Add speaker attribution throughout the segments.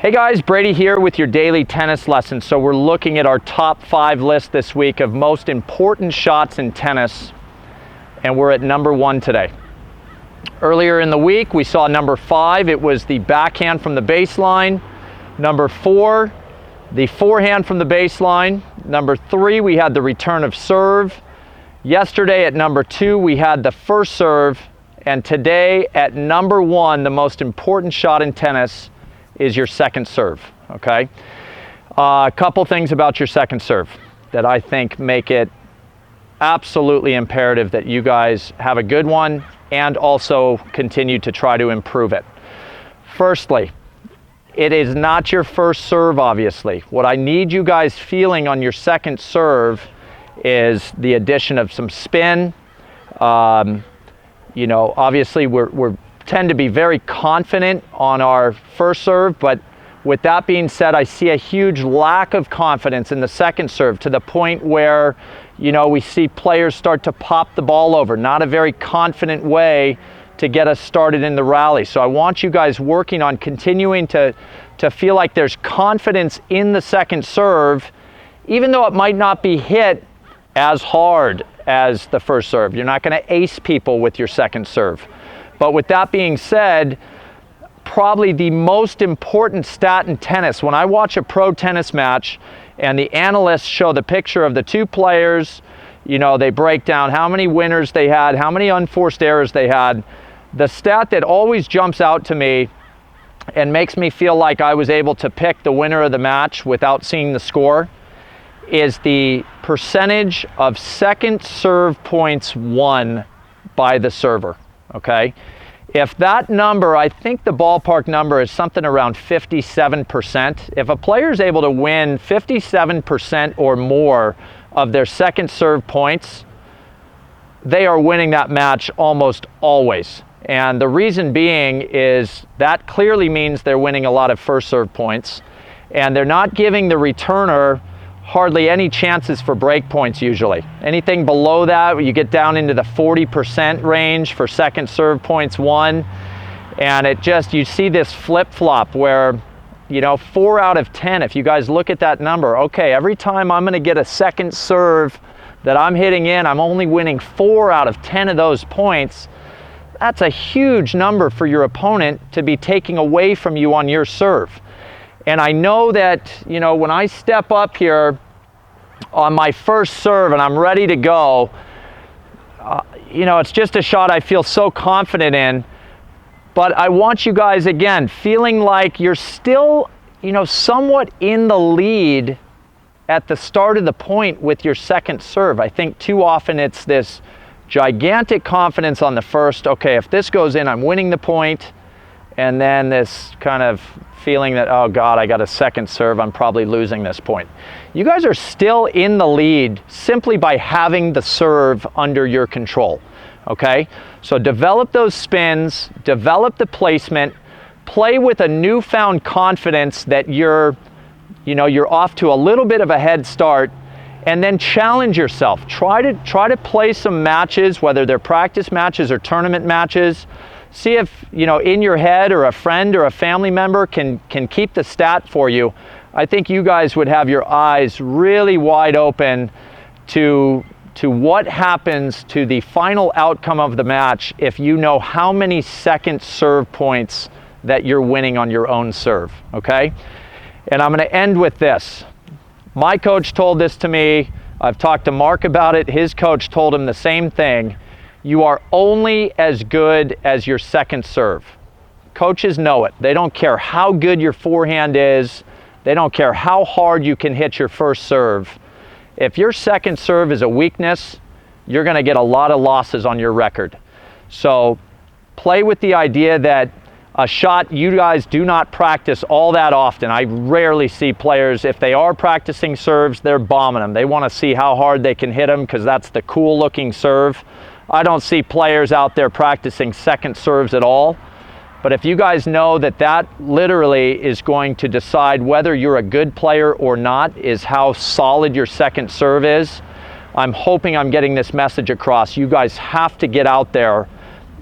Speaker 1: Hey guys, Brady here with your daily tennis lesson. So we're looking at our top 5 list this week of most important shots in tennis, and we're at number 1 today. Earlier in the week, we saw number 5. It was the backhand from the baseline. Number 4, the forehand from the baseline. Number 3, we had the return of serve. Yesterday at number 2, we had the first serve. And today at number 1, the most important shot in tennis is your second serve, okay? A couple things about your second serve that I think make it absolutely imperative that you guys have a good one and also continue to try to improve it. Firstly, it is not your first serve, obviously. What I need you guys feeling on your second serve is the addition of some spin. Obviously we're tend to be very confident on our first serve, but with that being said, I see a huge lack of confidence in the second serve to the point where, we see players start to pop the ball over. Not a very confident way to get us started in the rally. So I want you guys working on continuing to feel like there's confidence in the second serve, even though it might not be hit as hard as the first serve. You're not going to ace people with your second serve. But with that being said, probably the most important stat in tennis, when I watch a pro tennis match and the analysts show the picture of the two players, they break down how many winners they had, how many unforced errors they had. The stat that always jumps out to me and makes me feel like I was able to pick the winner of the match without seeing the score is the percentage of second serve points won by the server. Okay, if that number, I think the ballpark number is something around 57%. If a player is able to win 57% or more of their second serve points, they are winning that match almost always. And the reason being is that clearly means they're winning a lot of first serve points, and they're not giving the returner hardly any chances for break points usually. Anything below that, you get down into the 40% range for second serve points won. And you see this flip-flop where, 4 out of 10, if you guys look at that number, okay, every time I'm gonna get a second serve that I'm hitting in, I'm only winning 4 out of 10 of those points. That's a huge number for your opponent to be taking away from you on your serve. And I know that, when I step up here on my first serve and I'm ready to go, it's just a shot I feel so confident in. But I want you guys, again, feeling like you're still, somewhat in the lead at the start of the point with your second serve. I think too often it's this gigantic confidence on the first. Okay, if this goes in, I'm winning the point. And then this kind of feeling that, oh God, I got a second serve, I'm probably losing this point. You guys are still in the lead simply by having the serve under your control, okay? So develop those spins, develop the placement, play with a newfound confidence that you're off to a little bit of a head start, and then challenge yourself. Try to play some matches, whether they're practice matches or tournament matches. See if, in your head or a friend or a family member can keep the stat for you. I think you guys would have your eyes really wide open to what happens to the final outcome of the match if you know how many second serve points that you're winning on your own serve, okay? And I'm gonna end with this. My coach told this to me. I've talked to Mark about it. His coach told him the same thing. You are only as good as your second serve. Coaches know it. They don't care how good your forehand is. They don't care how hard you can hit your first serve. If your second serve is a weakness, you're going to get a lot of losses on your record. So play with the idea that a shot you guys do not practice all that often. I rarely see players, if they are practicing serves, they're bombing them. They want to see how hard they can hit them because that's the cool looking serve. I don't see players out there practicing second serves at all. But if you guys know that literally is going to decide whether you're a good player or not, is how solid your second serve is, I'm hoping I'm getting this message across. You guys have to get out there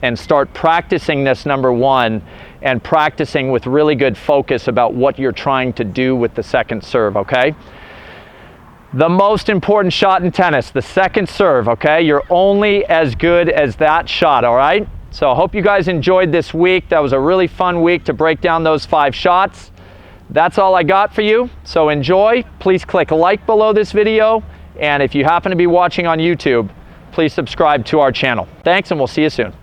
Speaker 1: and start practicing this, number one, and practicing with really good focus about what you're trying to do with the second serve, okay? The most important shot in tennis, the second serve, okay? You're only as good as that shot, all right? So I hope you guys enjoyed this week. That was a really fun week to break down those 5 shots. That's all I got for you, so enjoy. Please click like below this video, and if you happen to be watching on YouTube, please subscribe to our channel. Thanks, and we'll see you soon.